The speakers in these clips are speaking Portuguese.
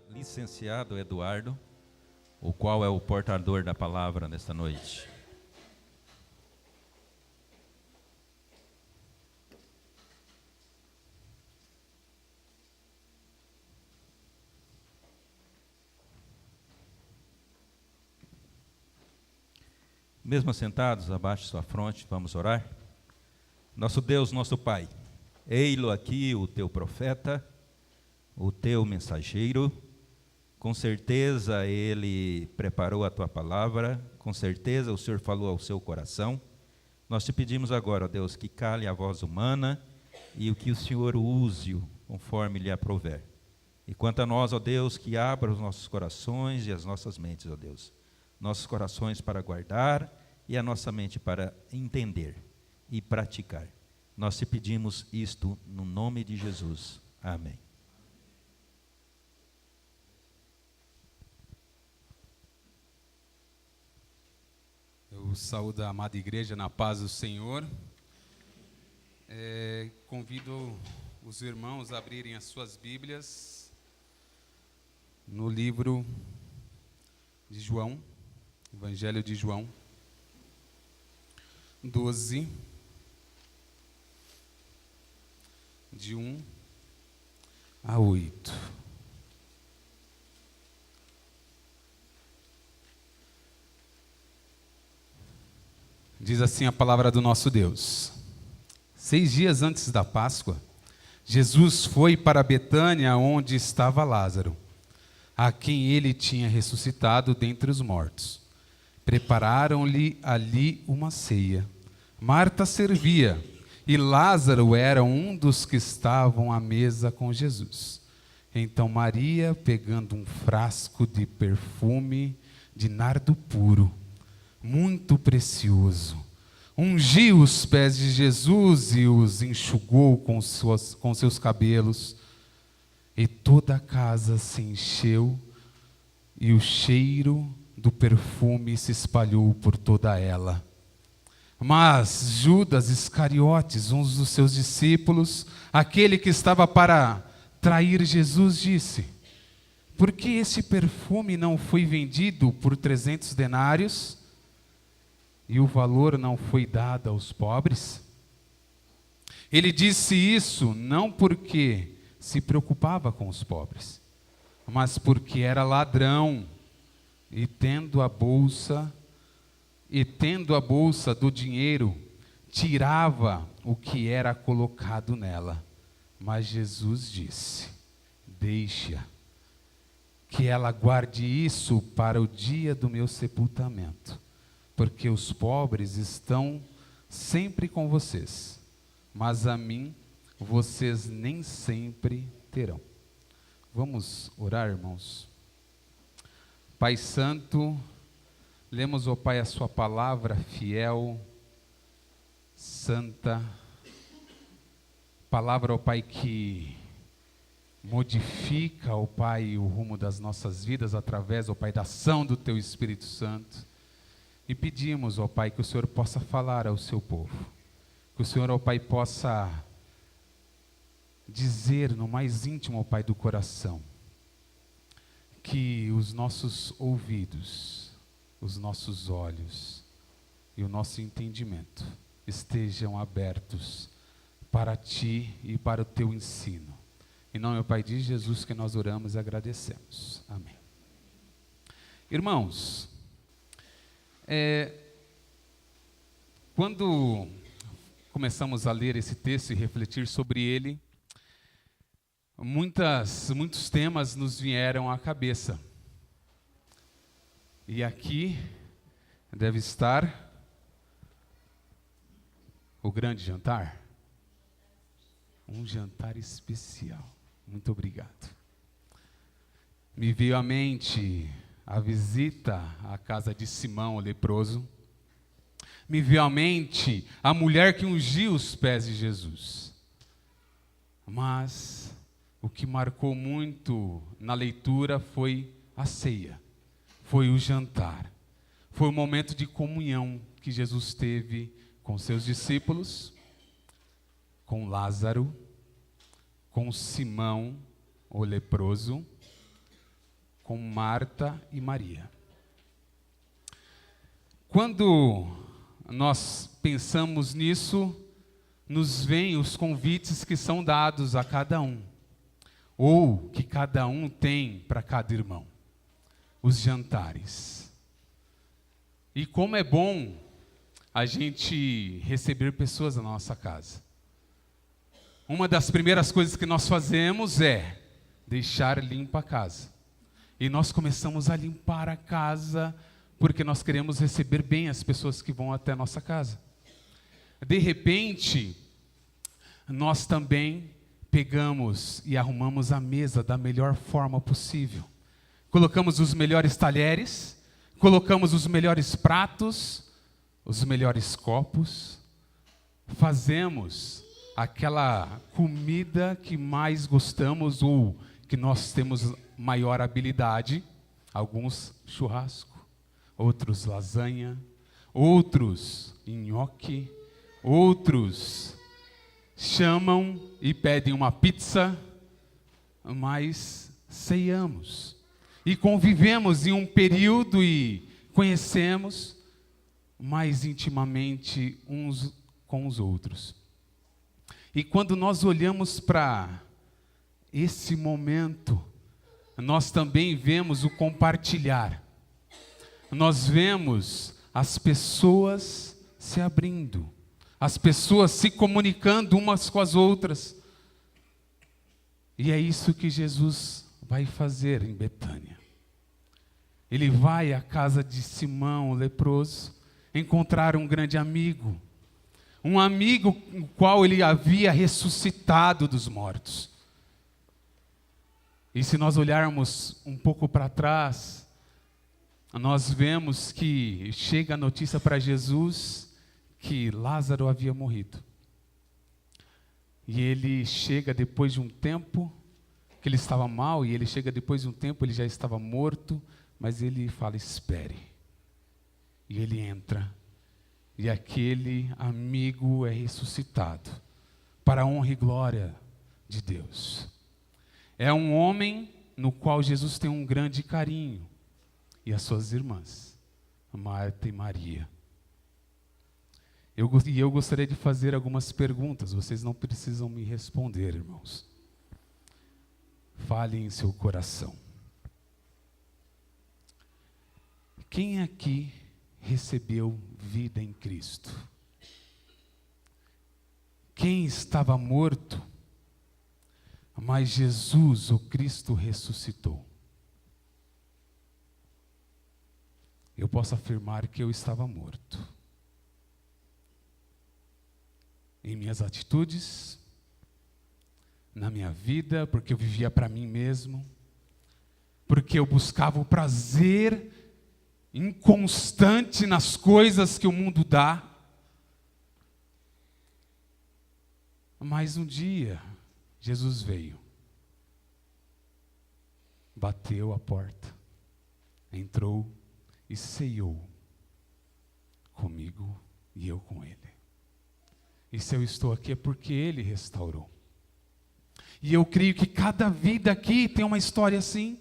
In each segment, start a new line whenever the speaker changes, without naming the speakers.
Licenciado Eduardo, o qual é o portador da palavra nesta noite. Mesmo assentados, abaixe sua fronte, vamos orar. Nosso Deus, nosso Pai, ei-lo aqui o teu profeta, o teu mensageiro. Com certeza ele preparou a tua palavra, com certeza o Senhor falou ao seu coração. Nós te pedimos agora, ó Deus, que cale a voz humana e o que o Senhor use-o conforme lhe aprouver. E quanto a nós, ó Deus, que abra os nossos corações e as nossas mentes, ó Deus. Nossos corações para guardar e a nossa mente para entender e praticar. Nós te pedimos isto no nome de Jesus. Amém.
Eu saúdo a amada igreja na paz do Senhor. Convido os irmãos a abrirem as suas Bíblias no livro de João, Evangelho de João 12, de 1 a 8. Diz assim a palavra do nosso Deus. 6 dias antes da Páscoa, Jesus foi para Betânia, onde estava Lázaro, a quem ele tinha ressuscitado dentre os mortos. Prepararam-lhe ali uma ceia. Marta servia, e Lázaro era um dos que estavam à mesa com Jesus. Então Maria, pegando um frasco de perfume de nardo puro, muito precioso, ungiu os pés de Jesus e os enxugou com seus cabelos. E toda a casa se encheu, e o cheiro do perfume se espalhou por toda ela. Mas Judas Iscariotes, um dos seus discípulos, aquele que estava para trair Jesus, disse: por que esse perfume não foi vendido por 300 denários e o valor não foi dado aos pobres? Ele disse isso não porque se preocupava com os pobres, mas porque era ladrão e tendo a bolsa do dinheiro, tirava o que era colocado nela. Mas Jesus disse: deixa que ela guarde isso para o dia do meu sepultamento, porque os pobres estão sempre com vocês, mas a mim vocês nem sempre terão. Vamos orar, irmãos. Pai Santo, lemos, ó Pai, a sua palavra fiel, santa, palavra, ó Pai, que modifica, ó Pai, o rumo das nossas vidas através, ó Pai, da ação do Teu Espírito Santo. E pedimos, ó Pai, que o Senhor possa falar ao seu povo, que o Senhor, ó Pai, possa dizer no mais íntimo, ó Pai, do coração, que os nossos ouvidos, os nossos olhos e o nosso entendimento estejam abertos para Ti e para o Teu ensino. Em nome do Pai de Jesus que nós oramos e agradecemos. Amém. Irmãos, quando começamos a ler esse texto e refletir sobre ele, muitos temas nos vieram à cabeça. E aqui deve estar o grande jantar. Um jantar especial. Muito obrigado. Me veio à mente a visita à casa de Simão, o leproso. Me veio à mente a mulher que ungiu os pés de Jesus. Mas o que marcou muito na leitura foi a ceia, foi o jantar, foi o momento de comunhão que Jesus teve com seus discípulos, com Lázaro, com Simão, o leproso, com Marta e Maria. Quando nós pensamos nisso, nos vêm os convites que são dados a cada um, ou que cada um tem para cada irmão, os jantares. E como é bom a gente receber pessoas na nossa casa. Uma das primeiras coisas que nós fazemos é deixar limpa a casa. E nós começamos a limpar a casa porque nós queremos receber bem as pessoas que vão até a nossa casa. De repente, nós também pegamos e arrumamos a mesa da melhor forma possível. Colocamos os melhores talheres, colocamos os melhores pratos, os melhores copos, fazemos aquela comida que mais gostamos ou que nós temos maior habilidade, alguns churrasco, outros lasanha, outros nhoque, outros chamam e pedem uma pizza, mas ceiamos e convivemos em um período e conhecemos mais intimamente uns com os outros. E quando nós olhamos para esse momento, nós também vemos o compartilhar. Nós vemos as pessoas se abrindo, as pessoas se comunicando umas com as outras. E é isso que Jesus vai fazer em Betânia. Ele vai à casa de Simão, o leproso, encontrar um grande amigo. Um amigo o qual ele havia ressuscitado dos mortos. E se nós olharmos um pouco para trás, nós vemos que chega a notícia para Jesus que Lázaro havia morrido. E ele chega depois de um tempo, que ele estava mal, e ele chega depois de um tempo, ele já estava morto, mas ele fala, espere. E ele entra, e aquele amigo é ressuscitado, para a honra e glória de Deus. É um homem no qual Jesus tem um grande carinho, e as suas irmãs, Marta e Maria. Eu gostaria de fazer algumas perguntas, vocês não precisam me responder, irmãos. Fale em seu coração. Quem aqui recebeu vida em Cristo? Quem estava morto, mas Jesus, o Cristo, ressuscitou? Eu posso afirmar que eu estava morto. Em minhas atitudes, na minha vida, porque eu vivia para mim mesmo, porque eu buscava o prazer inconstante nas coisas que o mundo dá. Mas um dia, Jesus veio, bateu a porta, entrou e ceiou comigo e eu com ele. E se eu estou aqui é porque ele restaurou. E eu creio que cada vida aqui tem uma história assim.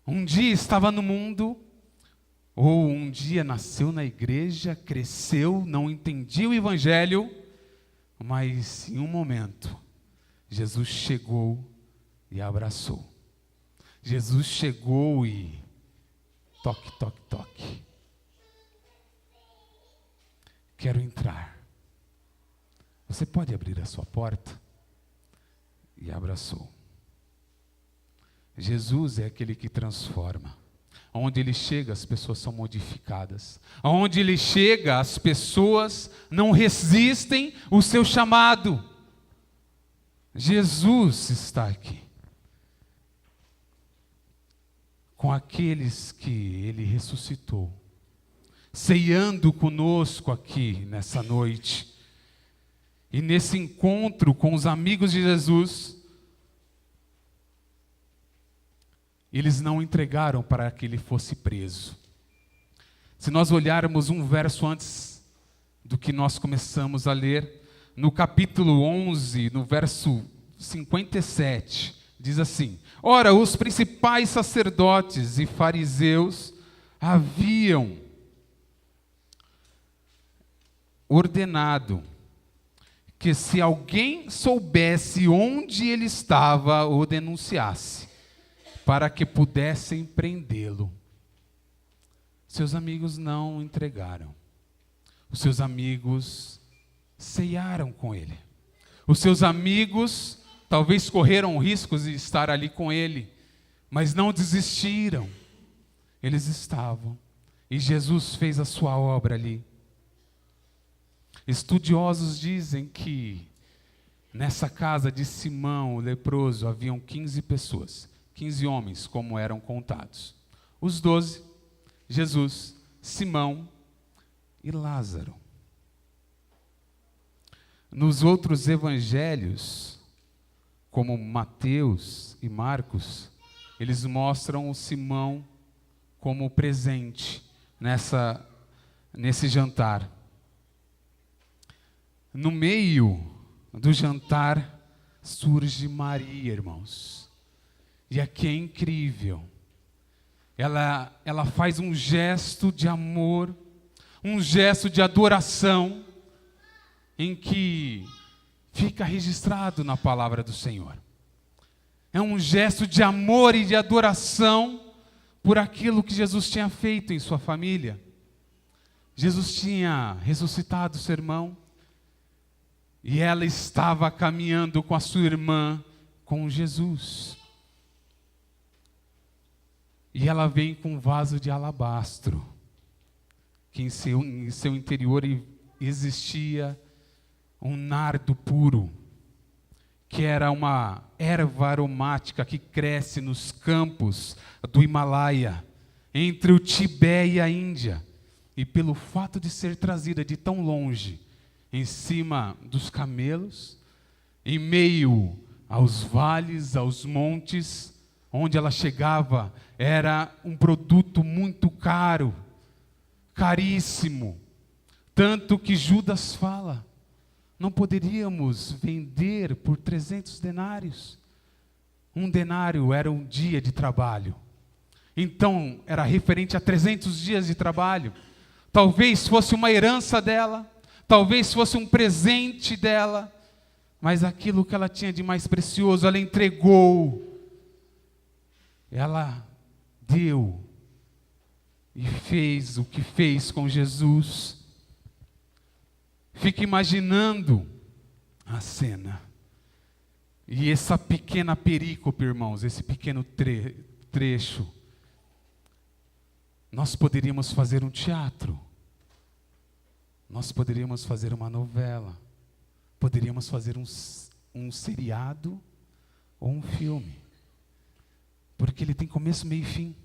Um dia estava no mundo, ou um dia nasceu na igreja, cresceu, não entendia o evangelho, mas em um momento, Jesus chegou e abraçou. Jesus chegou e toque, toque, toque. Quero entrar. Você pode abrir a sua porta? E abraçou. Jesus é aquele que transforma. Onde ele chega, as pessoas são modificadas. Onde ele chega, as pessoas não resistem o seu chamado. Jesus está aqui. Com aqueles que ele ressuscitou. Ceando conosco aqui nessa noite. E nesse encontro com os amigos de Jesus, eles não entregaram para que ele fosse preso. Se nós olharmos um verso antes do que nós começamos a ler, no capítulo 11, no verso 57 Diz assim: ora, os principais sacerdotes e fariseus haviam ordenado que se alguém soubesse onde ele estava, o denunciasse, para que pudessem prendê-lo. Seus amigos não entregaram. Os seus amigos ceiaram com ele. Os seus amigos talvez correram riscos de estar ali com ele, mas não desistiram. Eles estavam. E Jesus fez a sua obra ali. Estudiosos dizem que nessa casa de Simão, o leproso, haviam 15 pessoas. 15 homens, como eram contados. Os 12, Jesus, Simão e Lázaro. Nos outros evangelhos, como Mateus e Marcos, eles mostram o Simão como presente nesse jantar. No meio do jantar surge Maria, irmãos. E aqui é incrível. Ela faz um gesto de amor, um gesto de adoração, em que fica registrado na palavra do Senhor. É um gesto de amor e de adoração por aquilo que Jesus tinha feito em sua família. Jesus tinha ressuscitado seu irmão, e ela estava caminhando com a sua irmã, com Jesus. E ela vem com um vaso de alabastro, que em seu interior existia um nardo puro, que era uma erva aromática que cresce nos campos do Himalaia, entre o Tibete e a Índia. E pelo fato de ser trazida de tão longe, em cima dos camelos, em meio aos vales, aos montes, onde ela chegava, era um produto muito caro, caríssimo. Tanto que Judas fala: não poderíamos vender por 300 denários. Um denário era um dia de trabalho. Então, era referente a 300 dias de trabalho. Talvez fosse uma herança dela, talvez fosse um presente dela, mas aquilo que ela tinha de mais precioso, ela entregou. Ela deu e fez o que fez com Jesus. Fica imaginando a cena. E essa pequena perícope, irmãos, esse pequeno trecho, nós poderíamos fazer um teatro. Nós poderíamos fazer uma novela. Poderíamos fazer um seriado ou um filme. Porque ele tem começo, meio e fim.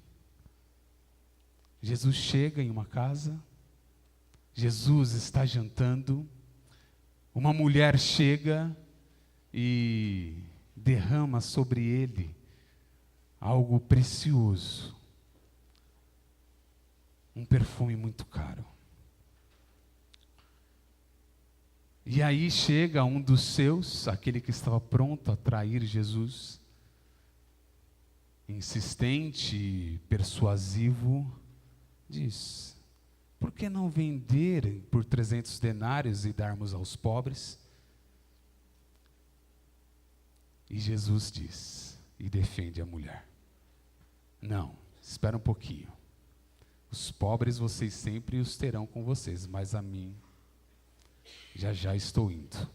Jesus chega em uma casa. Jesus está jantando. Uma mulher chega e derrama sobre ele algo precioso. Um perfume muito caro. E aí chega um dos seus, aquele que estava pronto a trair Jesus, insistente, persuasivo, diz: por que não vender por 300 denários e darmos aos pobres? E Jesus diz, e defende a mulher: não, espera um pouquinho. Os pobres vocês sempre os terão com vocês, mas a mim, já estou indo.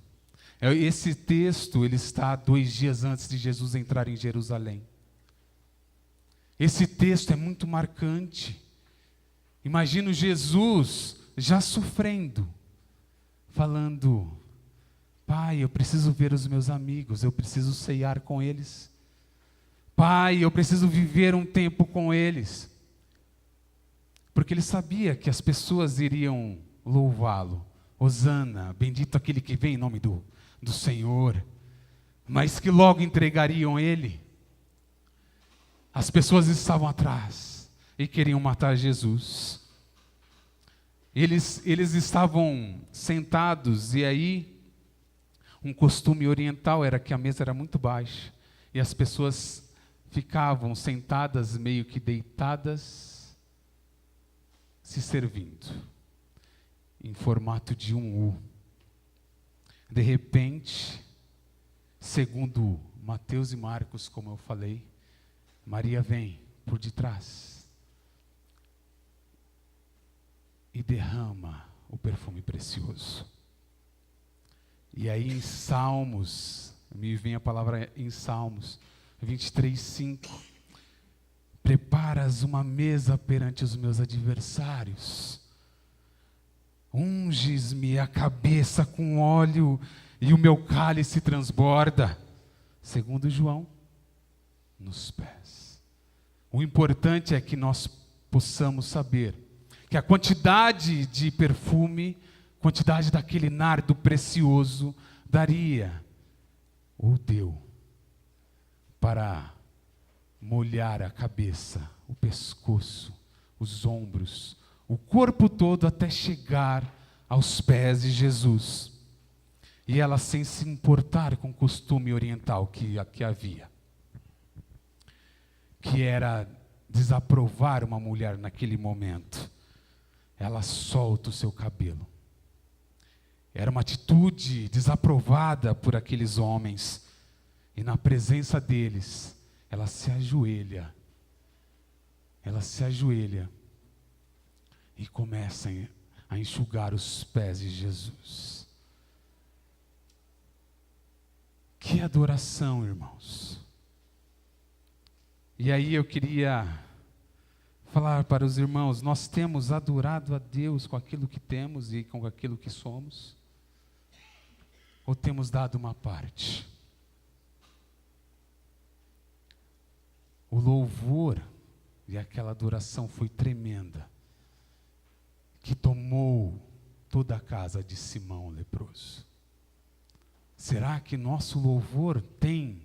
Esse texto, ele está 2 dias antes de Jesus entrar em Jerusalém. Esse texto é muito marcante. Imagino Jesus já sofrendo, falando: Pai, eu preciso ver os meus amigos, eu preciso ceiar com eles. Pai, eu preciso viver um tempo com eles. Porque ele sabia que as pessoas iriam louvá-lo. Hosana, bendito aquele que vem em nome do Senhor. Mas que logo entregariam ele. As pessoas estavam atrás e queriam matar Jesus. Eles estavam sentados, e aí um costume oriental era que a mesa era muito baixa. e as pessoas ficavam sentadas, meio que deitadas, se servindo, em formato de um U. De repente, segundo Mateus e Marcos, como eu falei, Maria vem por detrás e derrama o perfume precioso. E aí em Salmos, me vem a palavra em Salmos 23:5, preparas uma mesa perante os meus adversários, unges-me a cabeça com óleo e o meu cálice transborda. Segundo João, nos pés. O importante é que nós possamos saber que a quantidade de perfume, quantidade daquele nardo precioso, daria ou deu para molhar a cabeça, o pescoço, os ombros, o corpo todo até chegar aos pés de Jesus. E ela sem se importar com o costume oriental que havia, que era desaprovar uma mulher naquele momento. Ela solta o seu cabelo. Era uma atitude desaprovada por aqueles homens. E na presença deles, ela se ajoelha. Ela se ajoelha e começa a enxugar os pés de Jesus. Que adoração, irmãos. E aí eu queria falar para os irmãos, nós temos adorado a Deus com aquilo que temos e com aquilo que somos? Ou temos dado uma parte? O louvor e aquela adoração foi tremenda, que tomou toda a casa de Simão o leproso. Será que nosso louvor tem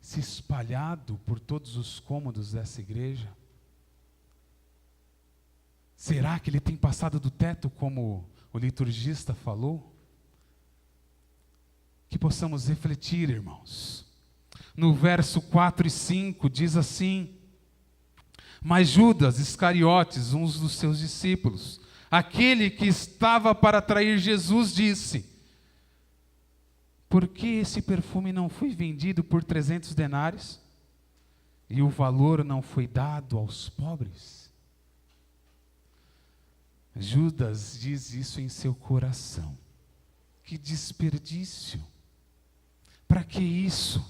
se espalhado por todos os cômodos dessa igreja? Será que ele tem passado do teto, como o liturgista falou? Que possamos refletir, irmãos. No verso 4 e 5 diz assim: mas Judas Iscariotes, um dos seus discípulos, aquele que estava para trair Jesus, disse: por que esse perfume não foi vendido por 300 denários? E o valor não foi dado aos pobres? Judas diz isso em seu coração. Que desperdício! Para que isso?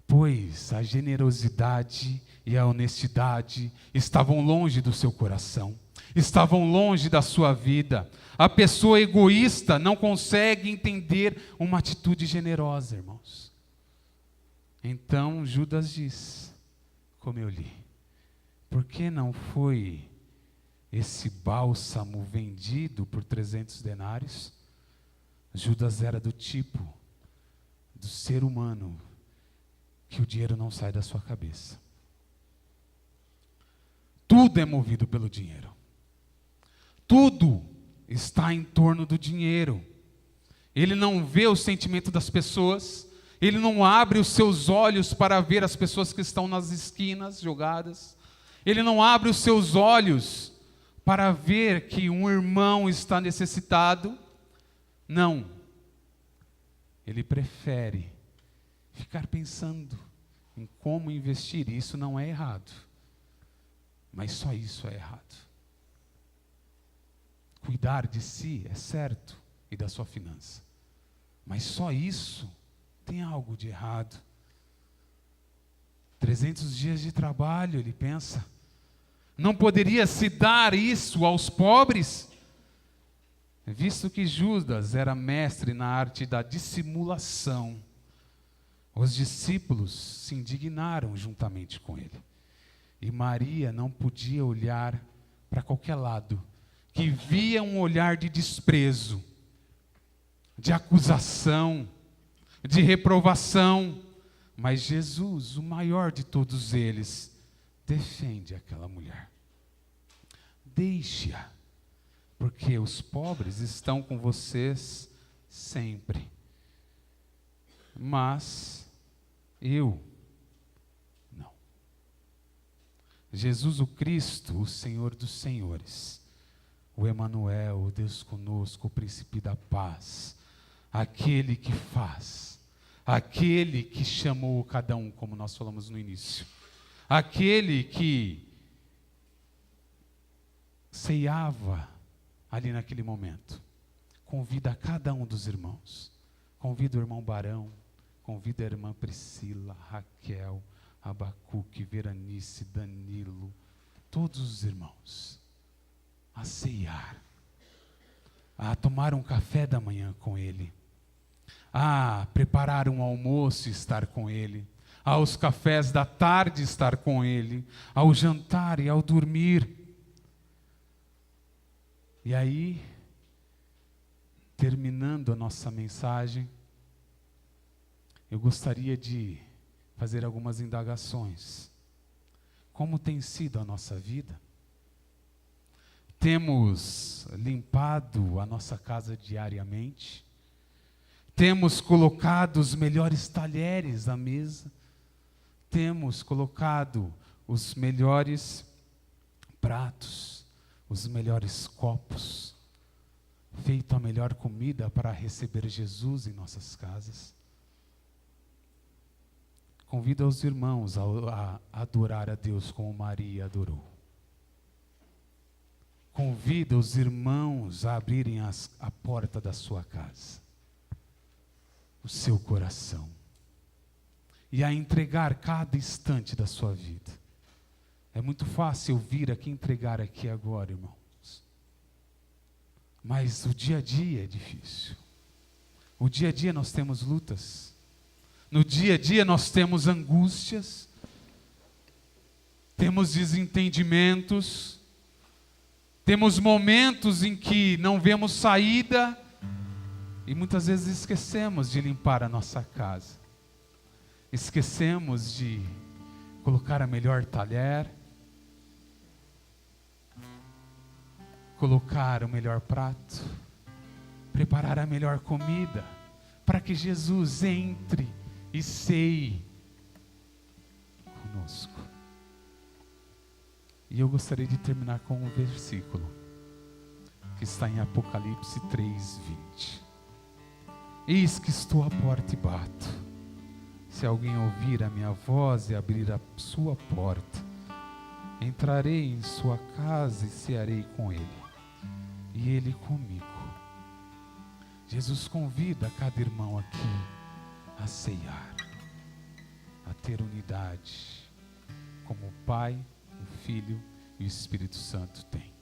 Pois a generosidade e a honestidade estavam longe do seu coração, estavam longe da sua vida. A pessoa egoísta não consegue entender uma atitude generosa, irmãos. Então Judas diz, como eu li, por que não foi esse bálsamo vendido por 300 denários? Judas era do tipo, do ser humano, que o dinheiro não sai da sua cabeça. Tudo é movido pelo dinheiro. Tudo está em torno do dinheiro. Ele não vê o sentimento das pessoas, ele não abre os seus olhos para ver as pessoas que estão nas esquinas jogadas, ele não abre os seus olhos para ver que um irmão está necessitado. Não. Ele prefere ficar pensando em como investir. Isso não é errado, mas só isso é errado. Cuidar de si é certo e da sua finança, mas só isso tem algo de errado. 300 dias de trabalho, ele pensa, não poderia se dar isso aos pobres? Visto que Judas era mestre na arte da dissimulação, os discípulos se indignaram juntamente com ele. E Maria não podia olhar para qualquer lado, que via um olhar de desprezo, de acusação, de reprovação. Mas Jesus, o maior de todos eles, defende aquela mulher. Deixe-a, porque os pobres estão com vocês sempre. Mas Eu não. Jesus o Cristo, o Senhor dos Senhores, o Emanuel, o Deus conosco, o Príncipe da paz, aquele que faz, aquele que chamou cada um, como nós falamos no início, aquele que ceiava ali naquele momento, convida a cada um dos irmãos, convida o irmão Barão, convida a irmã Priscila, Raquel, Abacuque, Veranice, Danilo, todos os irmãos, a ceiar, a tomar um café da manhã com ele, a preparar um almoço e estar com ele, aos cafés da tarde estar com ele, ao jantar e ao dormir. E aí, terminando a nossa mensagem, eu gostaria de fazer algumas indagações. Como tem sido a nossa vida? Temos limpado a nossa casa diariamente? Temos colocado os melhores talheres à mesa? Temos colocado os melhores pratos, os melhores copos? Feito a melhor comida para receber Jesus em nossas casas? Convido os irmãos a adorar a Deus como Maria adorou. Convida os irmãos a abrirem a porta da sua casa, o seu coração, e a entregar cada instante da sua vida. É muito fácil vir aqui entregar aqui agora, irmãos. Mas o dia a dia é difícil. O dia a dia nós temos lutas. No dia a dia nós temos angústias, temos desentendimentos, temos momentos em que não vemos saída e muitas vezes esquecemos de limpar a nossa casa. Esquecemos de colocar a melhor talher, colocar o melhor prato, preparar a melhor comida, para que Jesus entre e ceie conosco. E eu gostaria de terminar com um versículo que está em Apocalipse 3:20. Eis que estou à porta e bato. Se alguém ouvir a minha voz e abrir a sua porta, entrarei em sua casa e cearei com ele, e ele comigo. Jesus convida cada irmão aqui a ceiar, a ter unidade, como o Pai, o Filho e o Espírito Santo têm.